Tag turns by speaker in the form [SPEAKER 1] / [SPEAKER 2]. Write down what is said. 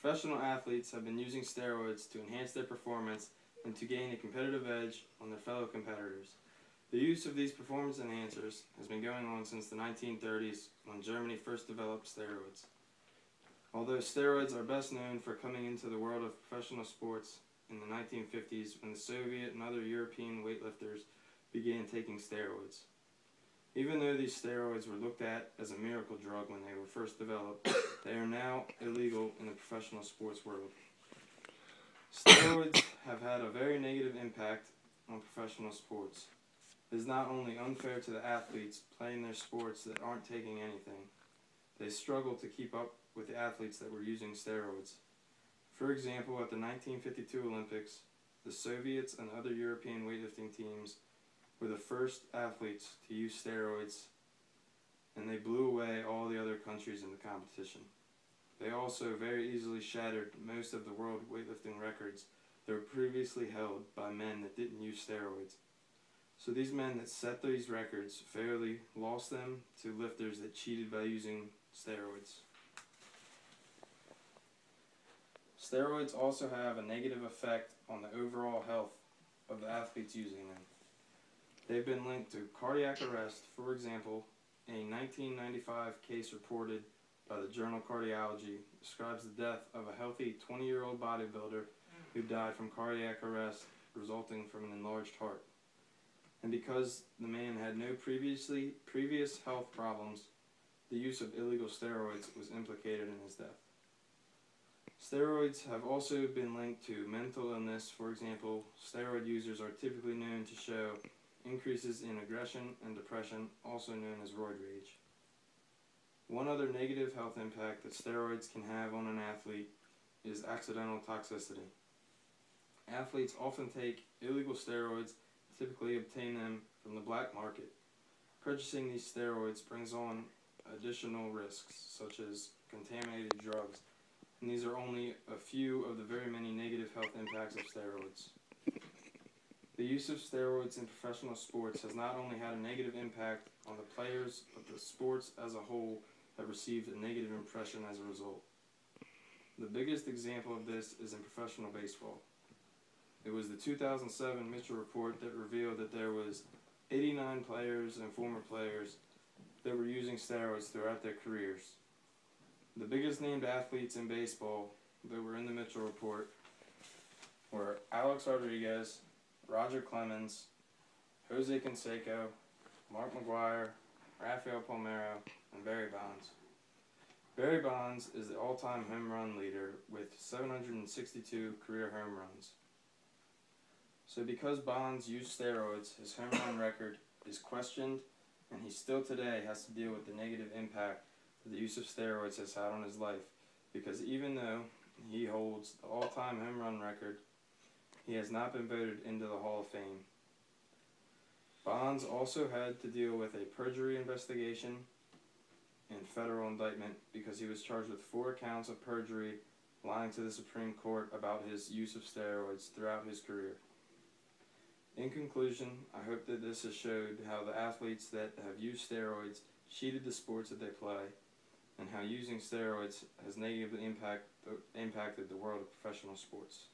[SPEAKER 1] Professional athletes have been using steroids to enhance their performance and to gain a competitive edge on their fellow competitors. The use of these performance enhancers has been going on since the 1930s when Germany first developed steroids. Although steroids are best known for coming into the world of professional sports in the 1950s when the Soviet and other European weightlifters began taking steroids. Even though these steroids were looked at as a miracle drug when they were first developed, they are now illegal in the professional sports world. Steroids have had a very negative impact on professional sports. It is not only unfair to the athletes playing their sports that aren't taking anything, they struggle to keep up with the athletes that were using steroids. For example, at the 1952 Olympics, the Soviets and other European weightlifting teams were the first athletes to use steroids, and they blew away all the other countries in the competition. They also very easily shattered most of the world weightlifting records that were previously held by men that didn't use steroids. So these men that set these records fairly lost them to lifters that cheated by using steroids. Steroids also have a negative effect on the overall health of the athletes using them. They've been linked to cardiac arrest. For example, a 1995 case reported by the journal Cardiology describes the death of a healthy 20-year-old bodybuilder who died from cardiac arrest resulting from an enlarged heart. And because the man had no previous health problems, the use of illegal steroids was implicated in his death. Steroids have also been linked to mental illness. For example, steroid users are typically known to show increases in aggression and depression, also known as roid rage. One other negative health impact that steroids can have on an athlete is accidental toxicity. Athletes often take illegal steroids, typically obtain them from the black market. Purchasing these steroids brings on additional risks, such as contaminated drugs, and these are only a few of the very many negative health impacts of steroids. The use of steroids in professional sports has not only had a negative impact on the players, but the sports as a whole have received a negative impression as a result. The biggest example of this is in professional baseball. It was the 2007 Mitchell report that revealed that there was 89 players and former players that were using steroids throughout their careers. The biggest named athletes in baseball that were in the Mitchell report were Alex Rodriguez, Roger Clemens, Jose Canseco, Mark McGwire, Rafael Palmeiro, and Barry Bonds. Barry Bonds is the all-time home run leader with 762 career home runs. So because Bonds used steroids, his home run record is questioned, and he still today has to deal with the negative impact that the use of steroids has had on his life, because even though he holds the all-time home run record, he has not been voted into the Hall of Fame. Bonds also had to deal with a perjury investigation and federal indictment because he was charged with 4 counts of perjury, lying to the Supreme Court about his use of steroids throughout his career. In conclusion, I hope that this has showed how the athletes that have used steroids cheated the sports that they play, and how using steroids has negatively impacted the world of professional sports.